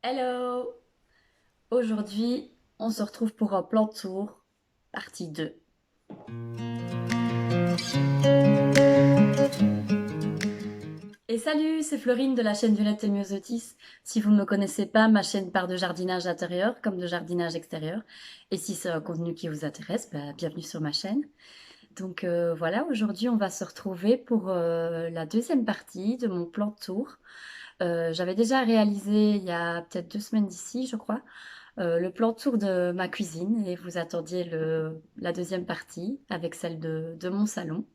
Hello! Aujourd'hui, on se retrouve pour un plan tour, partie 2. Et salut, c'est Florine de la chaîne Violette et Myosotis. Si vous ne me connaissez pas, ma chaîne part de jardinage intérieur comme de jardinage extérieur. Et si c'est un contenu qui vous intéresse, bienvenue sur ma chaîne. Donc voilà, aujourd'hui on va se retrouver pour la deuxième partie de mon plan tour. J'avais déjà réalisé il y a peut-être 2 semaines d'ici, je crois, le plan tour de ma cuisine et vous attendiez la deuxième partie avec celle de mon salon.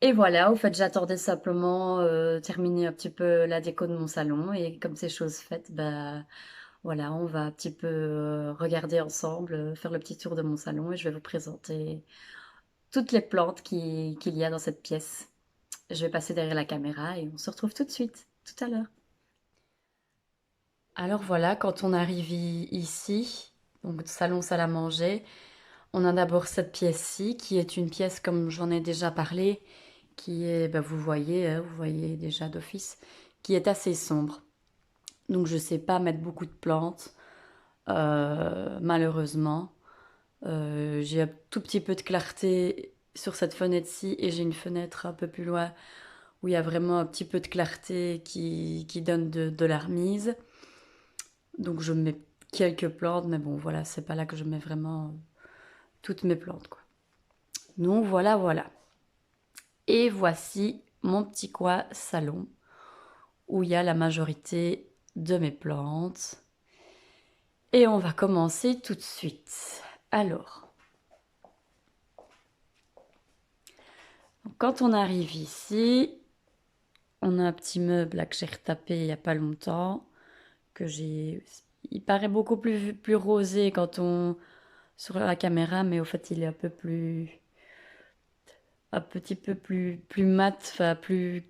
Et voilà, au fait, j'attendais simplement terminer un petit peu la déco de mon salon et comme c'est chose faite, voilà, on va un petit peu regarder ensemble, faire le petit tour de mon salon et je vais vous présenter toutes les plantes qu'il y a dans cette pièce. Je vais passer derrière la caméra et on se retrouve tout de suite, tout à l'heure. Alors voilà, quand on arrive ici, donc salon salle à manger, on a d'abord cette pièce-ci qui est une pièce comme j'en ai déjà parlé, qui est, vous voyez déjà d'office, qui est assez sombre. Donc je sais pas mettre beaucoup de plantes, malheureusement. J'ai un tout petit peu de clarté sur cette fenêtre-ci et j'ai une fenêtre un peu plus loin où il y a vraiment un petit peu de clarté qui donne de la remise. Donc je mets quelques plantes, mais bon voilà, c'est pas là que je mets vraiment toutes mes plantes, quoi. Donc voilà, voilà. Et voici mon petit coin salon où il y a la majorité de mes plantes. Et on va commencer tout de suite. Alors, quand on arrive ici, on a un petit meuble là que j'ai retapé il n'y a pas longtemps, que j'ai... Il paraît beaucoup plus rosé quand on... sur la caméra, mais au fait il est un peu plus... un petit peu plus mat, enfin plus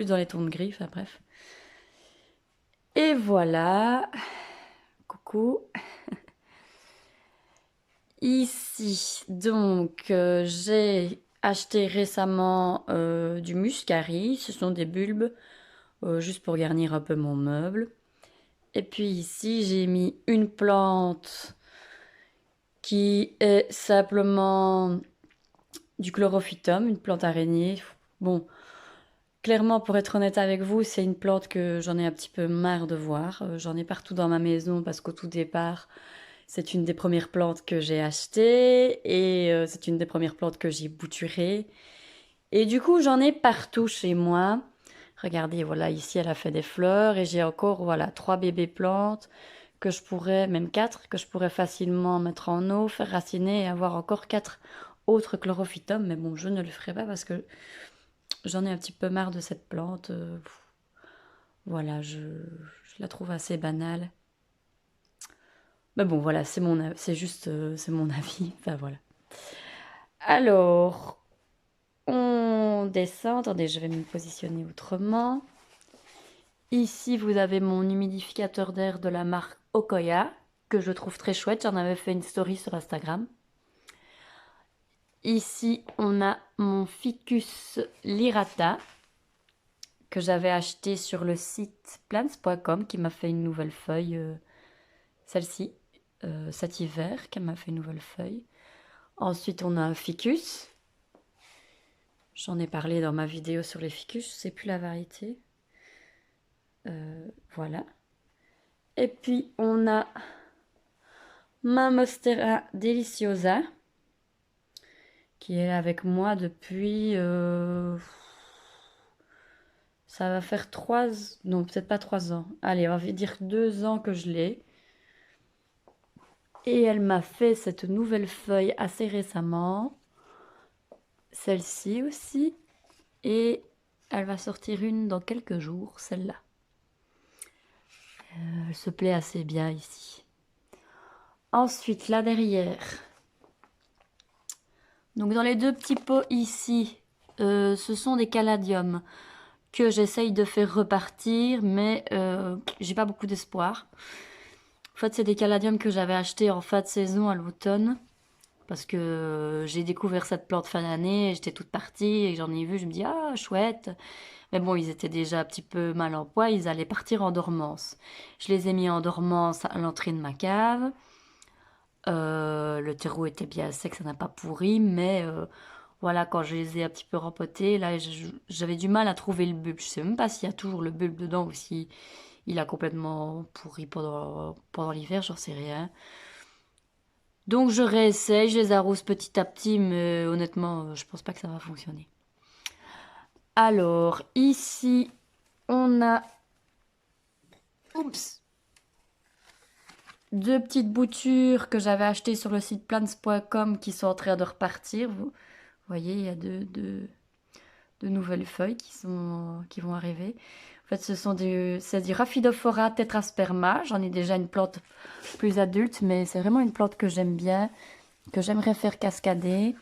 dans les tons de gris, enfin bref. Et voilà, coucou. Ici, donc, j'ai acheté récemment du muscari. Ce sont des bulbes, juste pour garnir un peu mon meuble. Et puis ici, j'ai mis une plante qui est simplement du chlorophytum, une plante araignée. Bon, clairement, pour être honnête avec vous, c'est une plante que j'en ai un petit peu marre de voir. J'en ai partout dans ma maison parce qu'au tout départ, c'est une des premières plantes que j'ai achetées et c'est une des premières plantes que j'ai bouturées. Et du coup, j'en ai partout chez moi. Regardez, voilà, ici, elle a fait des fleurs et j'ai encore, voilà, 3 bébés plantes que je pourrais, même 4, que je pourrais facilement mettre en eau, faire raciner et avoir encore 4 autres chlorophytum. Mais bon, je ne le ferai pas parce que j'en ai un petit peu marre de cette plante. Voilà, je la trouve assez banale. Mais bon, voilà, c'est juste, c'est mon avis. Enfin, voilà. Alors, on descend. Attendez, je vais me positionner autrement. Ici, vous avez mon humidificateur d'air de la marque Okoya, que je trouve très chouette. J'en avais fait une story sur Instagram. Ici, on a mon ficus lirata, que j'avais acheté sur le site plants.com, qui m'a fait une nouvelle feuille. Celle-ci, cet hiver, qui m'a fait une nouvelle feuille. Ensuite, on a un ficus. J'en ai parlé dans ma vidéo sur les ficus, je sais plus la variété. Voilà. Et puis, on a ma Monstera Deliciosa, qui est avec moi depuis... ça va faire 3... Non, peut-être pas 3 ans. Allez, on va dire 2 ans que je l'ai. Et elle m'a fait cette nouvelle feuille assez récemment. Celle-ci aussi. Et elle va sortir une dans quelques jours, celle-là. Elle se plaît assez bien ici. Ensuite, là derrière. Donc dans les 2 petits pots ici, ce sont des caladiums que j'essaye de faire repartir, mais j'ai pas beaucoup d'espoir. En fait, c'est des caladiums que j'avais achetés en fin de saison à l'automne. Parce que j'ai découvert cette plante fin d'année, j'étais toute partie et j'en ai vu, je me dis, ah, chouette. Mais bon, ils étaient déjà un petit peu mal en poids, ils allaient partir en dormance. Je les ai mis en dormance à l'entrée de ma cave. Le terreau était bien sec, ça n'a pas pourri, mais voilà, quand je les ai un petit peu rempotés, là, j'avais du mal à trouver le bulbe. Je sais même pas s'il y a toujours le bulbe dedans ou si il a complètement pourri pendant l'hiver, j'en sais rien. Donc je réessaye, je les arrose petit à petit, mais honnêtement, je pense pas que ça va fonctionner. Alors, ici, on a, oups, deux petites boutures que j'avais achetées sur le site plants.com qui sont en train de repartir. Vous voyez, il y a de nouvelles feuilles qui vont arriver. En fait, c'est du Rhaphidophora tetrasperma. J'en ai déjà une plante plus adulte, mais c'est vraiment une plante que j'aime bien, que j'aimerais faire cascader.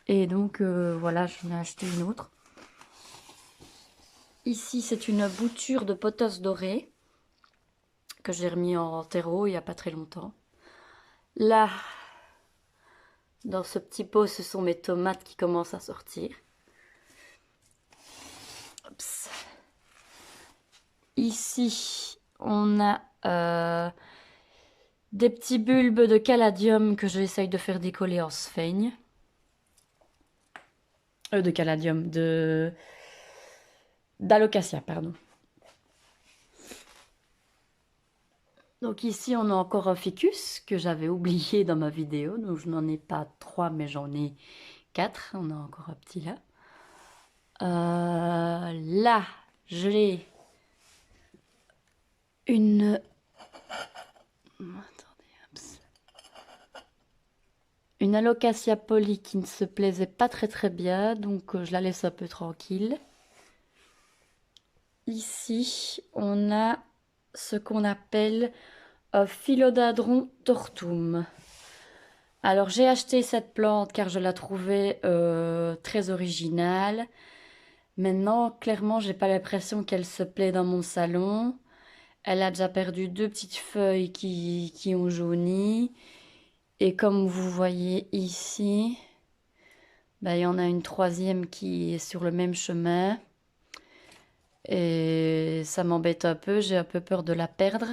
Et donc, voilà, j'en ai acheté une autre. Ici, c'est une bouture de pothos doré que j'ai remis en terreau il n'y a pas très longtemps. Là, dans ce petit pot, ce sont mes tomates qui commencent à sortir. Oups. Ici, on a des petits bulbes de caladium que j'essaye de faire décoller en sphaigne. De caladium, d'alocasia, pardon. Donc ici, on a encore un ficus que j'avais oublié dans ma vidéo. Donc je n'en ai pas 3, mais j'en ai 4. On a encore un petit là. Là, j'ai une... Attendez, oups. Une alocasia poly qui ne se plaisait pas très bien, donc je la laisse un peu tranquille. Ici, on a ce qu'on appelle un Philodendron tortum. Alors j'ai acheté cette plante car je la trouvais très originale. Maintenant, clairement, j'ai pas l'impression qu'elle se plaît dans mon salon. Elle a déjà perdu deux petites feuilles qui ont jauni. Et comme vous voyez ici, ben, il y en a une troisième qui est sur le même chemin. Et ça m'embête un peu, j'ai un peu peur de la perdre.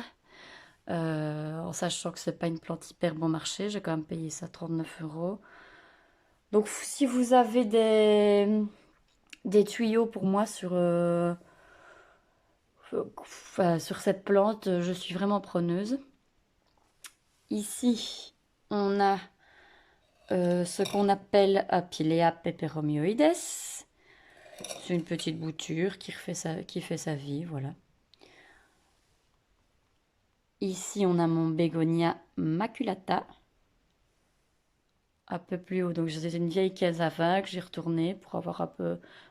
En sachant que c'est pas une plante hyper bon marché, j'ai quand même payé ça 39 euros. Donc si vous avez des tuyaux pour moi sur cette plante, je suis vraiment preneuse. Ici, on a ce qu'on appelle Apilea peperomioides. C'est une petite bouture qui fait sa vie, voilà. Ici, on a mon bégonia maculata. Un peu plus haut. Donc, c'était une vieille caisse à vin que j'ai retournée pour avoir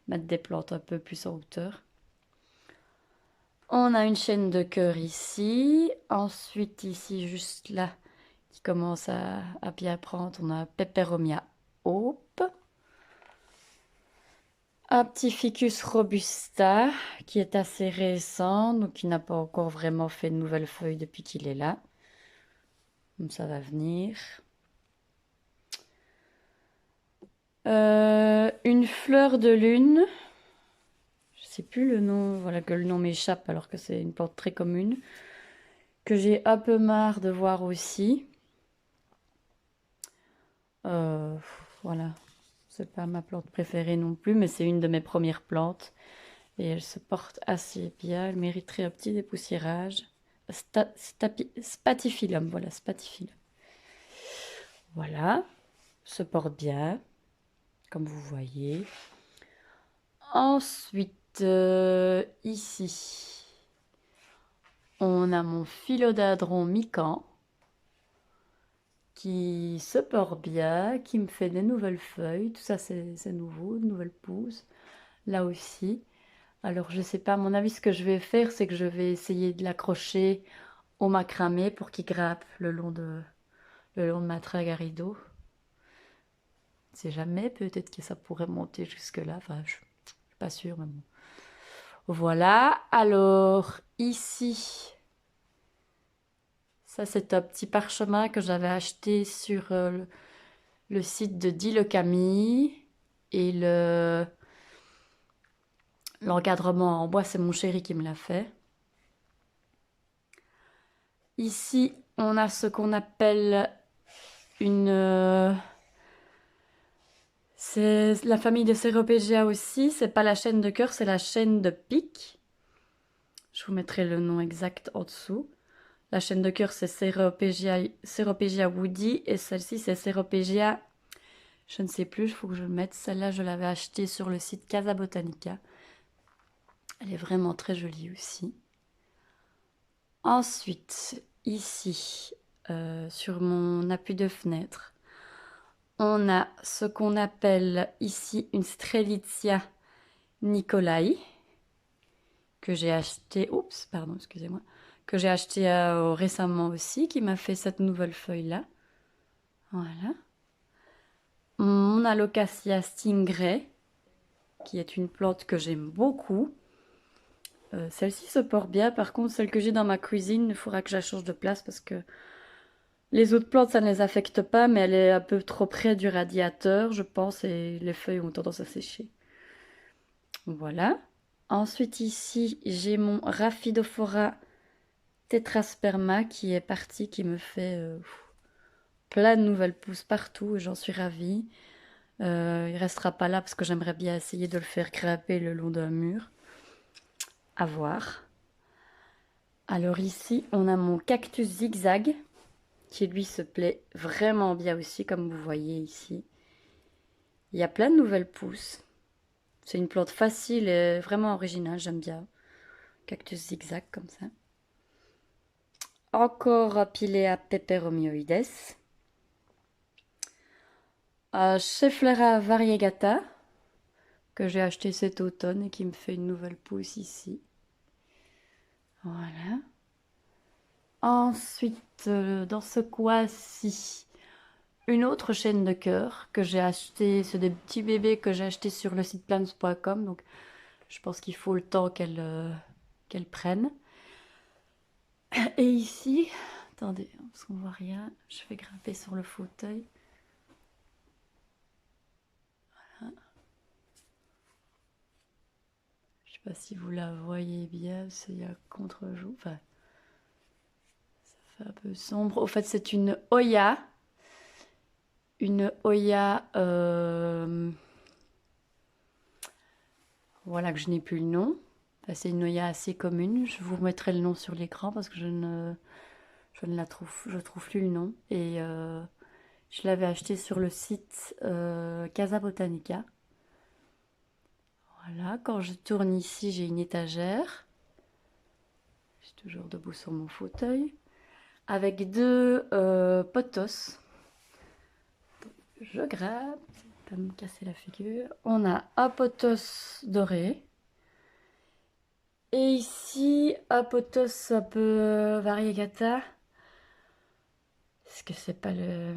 mettre des plantes un peu plus en hauteur. On a une chaîne de cœur ici. Ensuite, ici, juste là, qui commence à bien prendre, on a Peperomia Hope. Un petit Ficus robusta qui est assez récent, donc qui n'a pas encore vraiment fait de nouvelles feuilles depuis qu'il est là. Donc ça va venir. Une fleur de lune. Je sais plus le nom, voilà que le nom m'échappe alors que c'est une plante très commune. Que j'ai un peu marre de voir aussi. Euh, voilà, c'est pas ma plante préférée non plus, mais c'est une de mes premières plantes. Et elle se porte assez bien, elle mériterait un petit dépoussiérage. Spatifilum, voilà, spatifilum. Voilà, se porte bien, comme vous voyez. Ensuite, ici, on a mon philodendron mican qui se porte bien, qui me fait des nouvelles feuilles. Tout ça, c'est nouveau, de nouvelles pousses. Là aussi. Alors, je sais pas, à mon avis, ce que je vais faire, c'est que je vais essayer de l'accrocher au macramé pour qu'il grimpe le long de ma trague à rideau. Je sais jamais, peut-être que ça pourrait monter jusque-là. Enfin, je suis pas sûre, mais bon. Voilà. Alors, ici, ça, c'est un petit parchemin que j'avais acheté sur le site de Dit le Camille et l'encadrement en bois, c'est mon chéri qui me l'a fait. Ici, on a ce qu'on appelle une... c'est la famille de Ceropegia aussi. C'est pas la chaîne de cœur, c'est la chaîne de pique. Je vous mettrai le nom exact en dessous. La chaîne de cœur, c'est Ceropegia woody. Et celle-ci, c'est Ceropegia... Je ne sais plus, il faut que je le mette. Celle-là, je l'avais achetée sur le site Casa Botanica. Elle est vraiment très jolie aussi. Ensuite, ici, sur mon appui de fenêtre, on a ce qu'on appelle ici une Strelitzia Nicolai, que j'ai acheté, oups, pardon, excusez-moi, que j'ai acheté récemment aussi, qui m'a fait cette nouvelle feuille-là. Voilà. Mon Alocasia Stingray, qui est une plante que j'aime beaucoup. Celle-ci se porte bien, par contre, celle que j'ai dans ma cuisine, il faudra que je la change de place parce que les autres plantes, ça ne les affecte pas, mais elle est un peu trop près du radiateur, je pense, et les feuilles ont tendance à sécher. Voilà. Ensuite, ici, j'ai mon Rhaphidophora tetrasperma qui est parti, qui me fait plein de nouvelles pousses partout, et j'en suis ravie. Il restera pas là parce que j'aimerais bien essayer de le faire grimper le long d'un mur. À voir. Alors ici, on a mon cactus zigzag qui lui se plaît vraiment bien aussi, comme vous voyez ici. Il y a plein de nouvelles pousses. C'est une plante facile et vraiment originale, j'aime bien. Cactus zigzag comme ça. Encore Pilea peperomioides. Schefflera variegata, que j'ai acheté cet automne et qui me fait une nouvelle pousse ici. Voilà. Ensuite, dans ce coin-ci, une autre chaîne de cœur que j'ai acheté. C'est des petits bébés que j'ai achetés sur le site plants.com. Donc, je pense qu'il faut le temps qu'elles prennent. Et ici, attendez, parce qu'on voit rien, je vais grimper sur le fauteuil. Voilà. Je sais pas si vous la voyez bien, c'est à contre-jour. Enfin, ça fait un peu sombre. Au fait, c'est une Oya. Une Oya, voilà que je n'ai plus le nom. Enfin, c'est une Oya assez commune. Je vous mettrai le nom sur l'écran parce que je ne la trouve plus le nom. Et je l'avais acheté sur le site Casa Botanica. Voilà, quand je tourne ici, j'ai une étagère. Je suis toujours debout sur mon fauteuil. Avec deux pothos. Je gratte, pas me casser la figure. On a un pothos doré. Et ici, un pothos un peu variegata. Est-ce que c'est pas le...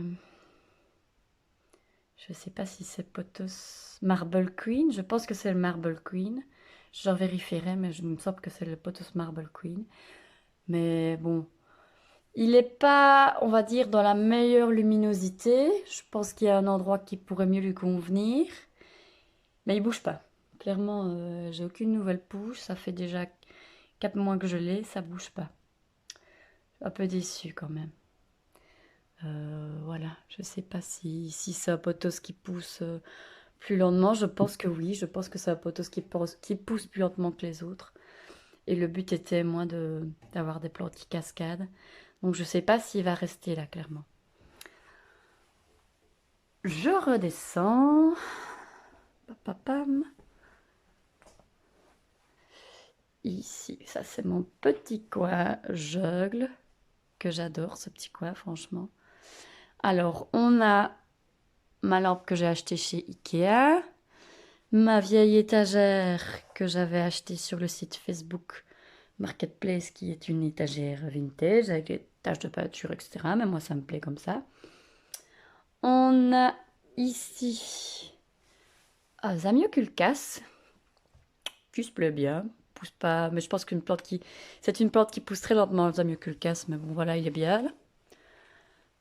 Je sais pas si c'est pothos Marble Queen. Je pense que c'est le Marble Queen. J'en vérifierai, mais je me semble que c'est le pothos Marble Queen. Mais bon, il n'est pas, on va dire, dans la meilleure luminosité. Je pense qu'il y a un endroit qui pourrait mieux lui convenir. Mais il bouge pas. Clairement, j'ai aucune nouvelle pousse. Ça fait déjà 4 mois que je l'ai, ça bouge pas. Un peu déçu quand même. Voilà, je sais pas si c'est un pothos qui pousse plus lentement. Je pense que oui, je pense que c'est un pothos qui pousse plus lentement que les autres. Et le but était, moi, d'avoir des plantes qui cascadent. Donc je sais pas s'il va rester là, clairement. Je redescends. Papapam. Ici, ça c'est mon petit coin juggle, que j'adore ce petit coin, franchement. Alors, on a ma lampe que j'ai achetée chez Ikea, ma vieille étagère que j'avais achetée sur le site Facebook Marketplace, qui est une étagère vintage avec des taches de peinture, etc. Mais moi, ça me plaît comme ça. On a ici Zamioculcas, qui se plaît bien. Pousse pas, mais je pense qu'une plante qui... C'est une plante qui pousse très lentement, Zamioculcas, mais bon, voilà, il est bien.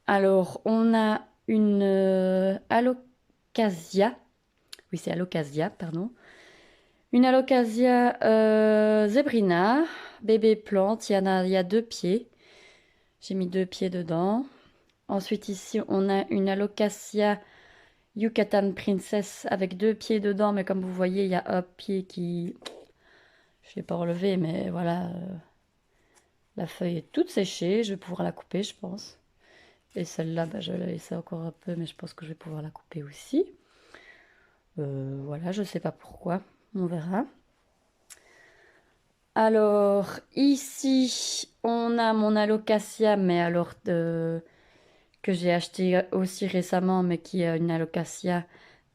Alors, on a une alocasia. Oui, c'est alocasia, pardon. Une alocasia zebrina, bébé plante. Il y a 2 pieds. J'ai mis 2 pieds dedans. Ensuite, ici, on a une alocasia Yucatan Princess avec 2 pieds dedans. Mais comme vous voyez, il y a un pied qui... Je ne l'ai pas relevé, mais voilà. La feuille est toute séchée. Je vais pouvoir la couper, je pense. Et celle-là, bah, je vais la laisser encore un peu, mais je pense que je vais pouvoir la couper aussi. Voilà, je ne sais pas pourquoi. On verra. Alors, ici, on a mon alocasia, mais alors que j'ai acheté aussi récemment, mais qui est une alocasia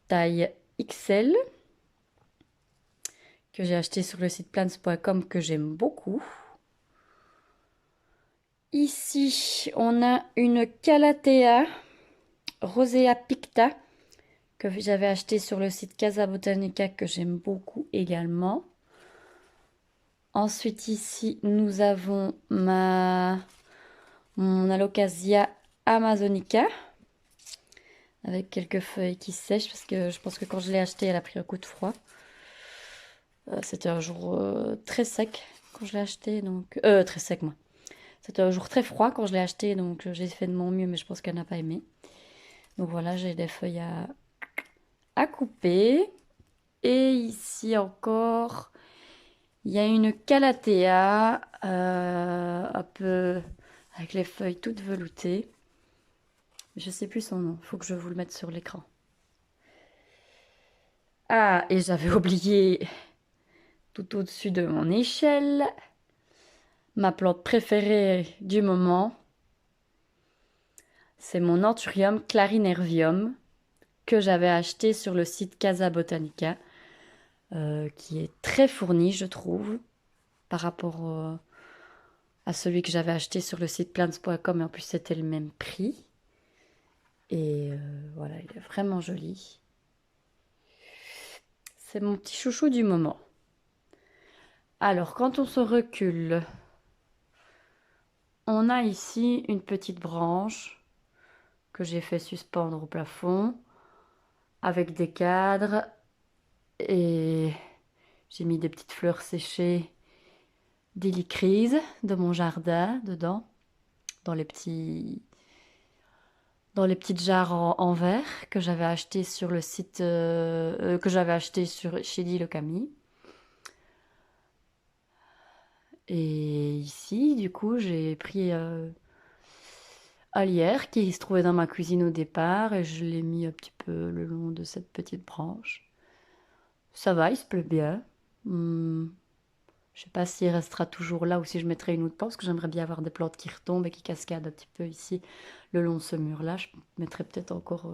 taille XL, que j'ai acheté sur le site plants.com, que j'aime beaucoup. Ici, on a une Calathea Rosea picta, que j'avais acheté sur le site Casa Botanica, que j'aime beaucoup également. Ensuite, ici, nous avons mon alocasia amazonica, avec quelques feuilles qui sèchent, parce que je pense que quand je l'ai acheté, elle a pris un coup de froid. C'était un jour très sec quand je l'ai acheté, donc... très sec, moi. C'était un jour très froid quand je l'ai acheté, donc j'ai fait de mon mieux, mais je pense qu'elle n'a pas aimé. Donc voilà, j'ai des feuilles à couper. Et ici encore, il y a une calathea, un peu avec les feuilles toutes veloutées. Je sais plus son nom, il faut que je vous le mette sur l'écran. Ah, et j'avais oublié tout au-dessus de mon échelle ma plante préférée du moment. C'est mon Anthurium clarinervium que j'avais acheté sur le site Casa Botanica, qui est très fourni, je trouve, par rapport à celui que j'avais acheté sur le site plants.com, et en plus c'était le même prix. Et voilà, il est vraiment joli. C'est mon petit chouchou du moment. Alors, quand on se recule, on a ici une petite branche que j'ai fait suspendre au plafond avec des cadres, et j'ai mis des petites fleurs séchées d'hélicryse de mon jardin dedans, dans les petites jarres en verre que j'avais acheté sur le site que j'avais acheté chez Di Locami. Et ici, du coup, j'ai pris un lierre qui se trouvait dans ma cuisine au départ, et je l'ai mis un petit peu le long de cette petite branche. Ça va, il se plaît bien. Je sais pas s'il restera toujours là ou si je mettrai une autre plante, parce que j'aimerais bien avoir des plantes qui retombent et qui cascadent un petit peu ici le long de ce mur-là. Je mettrai peut-être encore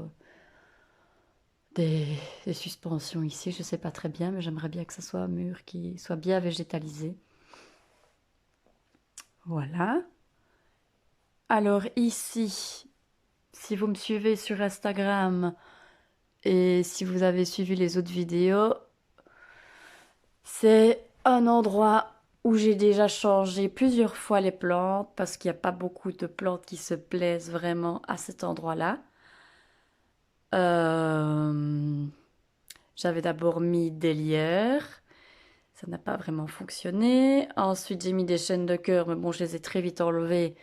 des suspensions ici, je sais pas très bien, mais j'aimerais bien que ce soit un mur qui soit bien végétalisé. Voilà. Alors ici, si vous me suivez sur Instagram et si vous avez suivi les autres vidéos, c'est un endroit où j'ai déjà changé plusieurs fois les plantes, parce qu'il n'y a pas beaucoup de plantes qui se plaisent vraiment à cet endroit-là. Euh, J'avais d'abord mis des lierres, ça n'a pas vraiment fonctionné. Ensuite, j'ai mis des chaînes de cœur, mais bon, je les ai très vite enlevées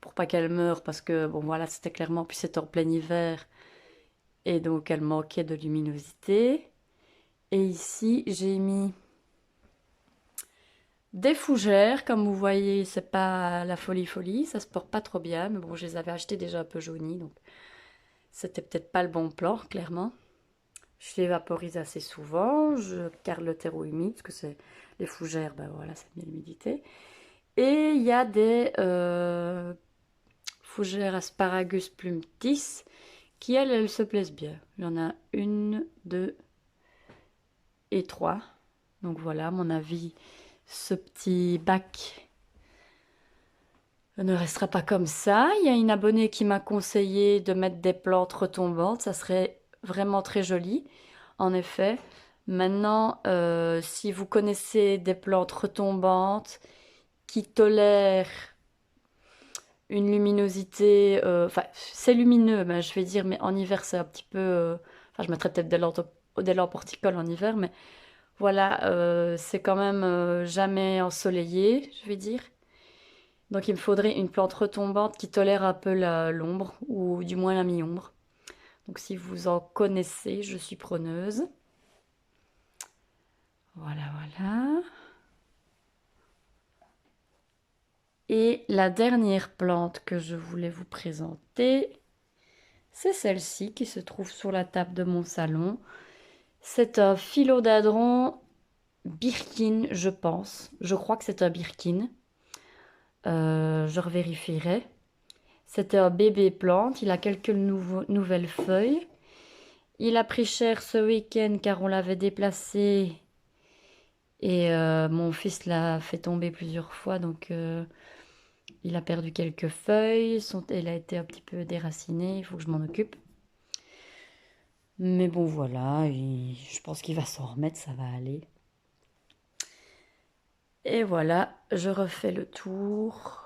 pour pas qu'elles meurent, parce que bon, voilà, c'était clairement, puis c'était en plein hiver, et donc elles manquaient de luminosité. Et ici, j'ai mis des fougères. Comme vous voyez, c'est pas la folie, ça se porte pas trop bien, mais bon, je les avais achetées déjà un peu jaunies, donc c'était peut-être pas le bon plan, clairement. Je les vaporise assez souvent, je garde le terreau humide, parce que c'est les fougères, ben voilà, c'est bien l'humidité. Et il y a des fougères asparagus plumptis qui, elles se plaisent bien. Il y en a une, deux et trois. Donc voilà, à mon avis, ce petit bac ne restera pas comme ça. Il y a une abonnée qui m'a conseillé de mettre des plantes retombantes. Ça serait vraiment très joli, en effet. Maintenant, si vous connaissez des plantes retombantes qui tolèrent une luminosité, enfin c'est lumineux, ben, je vais dire, mais en hiver c'est un petit peu, enfin je mettrais peut-être des lampes horticoles en hiver, mais voilà, c'est quand même jamais ensoleillé, je vais dire. Donc il me faudrait une plante retombante qui tolère un peu l'ombre, ou du moins la mi-ombre. Donc si vous en connaissez, je suis preneuse. Voilà, voilà. Et la dernière plante que je voulais vous présenter, c'est celle-ci qui se trouve sur la table de mon salon. C'est un philodendron Birkin, je pense. Je crois que c'est un Birkin. Je revérifierai. C'était un bébé plante. Il a quelques nouvelles feuilles. Il a pris cher ce week-end car on l'avait déplacé et mon fils l'a fait tomber plusieurs fois. Donc il a perdu quelques feuilles. Elle a été un petit peu déracinée. Il faut que je m'en occupe. Mais bon, voilà. Je pense qu'il va s'en remettre. Ça va aller. Et voilà, je refais le tour.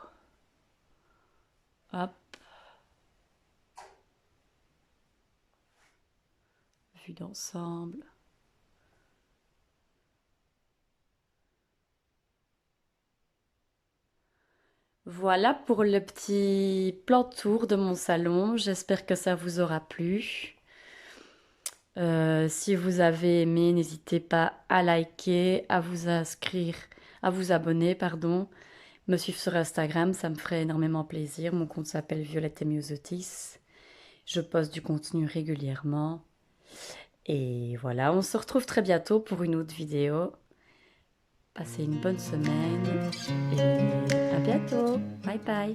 Hop, vue d'ensemble. Voilà pour le petit plan tour de mon salon. J'espère que ça vous aura plu. Si vous avez aimé, n'hésitez pas à liker, à vous inscrire, à vous abonner, pardon. Me suivre sur Instagram, ça me ferait énormément plaisir. Mon compte s'appelle Violette et Myosotis. Je poste du contenu régulièrement. Et voilà, on se retrouve très bientôt pour une autre vidéo. Passez une bonne semaine et à bientôt. Bye bye.